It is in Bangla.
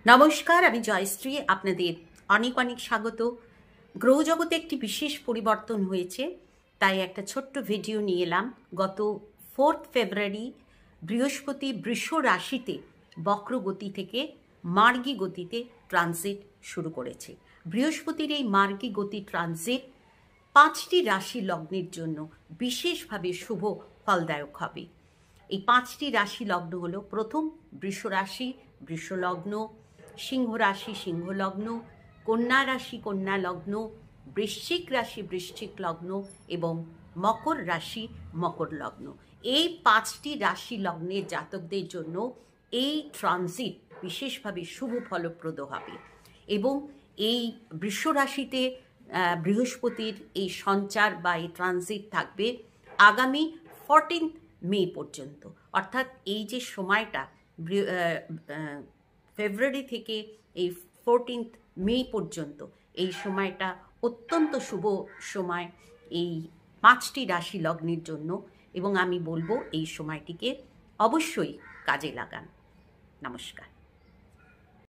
নমস্কার, আমি জয়শ্রী। আপনাদের অনেক অনেক স্বাগত। গ্রহ জগতে একটি বিশেষ পরিবর্তন হয়েছে, তাই একটা ছোট্ট ভিডিও নিয়ে এলাম। গত 4 ফেব্রুয়ারি বৃহস্পতি বৃষ রাশিতে বক্র গতি থেকে মার্গী গতিতে ট্রানজিট শুরু করেছে। বৃহস্পতির এই মার্গী গতি ট্রানজিট 5টি রাশি লগ্নের জন্য বিশেষভাবে শুভ ফলদায়ক হবে। এই 5টি রাশি লগ্ন হলো, প্রথম বৃষ রাশি বৃষ লগ্ন, সিংহ রাশি সিংহ লগ্ন, কন্যা রাশি কন্যা লগ্ন, বৃশ্চিক রাশি বৃশ্চিক লগ্ন এবং মকর রাশি মকর লগ্ন। এই 5টি রাশি লগ্নের জাতকদের জন্য এই ট্রানজিট বিশেষভাবে শুভ ফলপ্রদ হবে এবং এই বৃষ রাশিতে বৃহস্পতির এই সঞ্চার বা এই ট্রানজিট থাকবে আগামী 14 মে পর্যন্ত। অর্থাৎ এই যে সময়টা ফেব্রুয়ারি থেকে এই 14 মে পর্যন্ত, এই সময়টা অত্যন্ত শুভ সময় এই 5টি রাশি লগ্নের জন্য, এবং আমি বলবো এই সময়টিকে অবশ্যই কাজে লাগান। নমস্কার।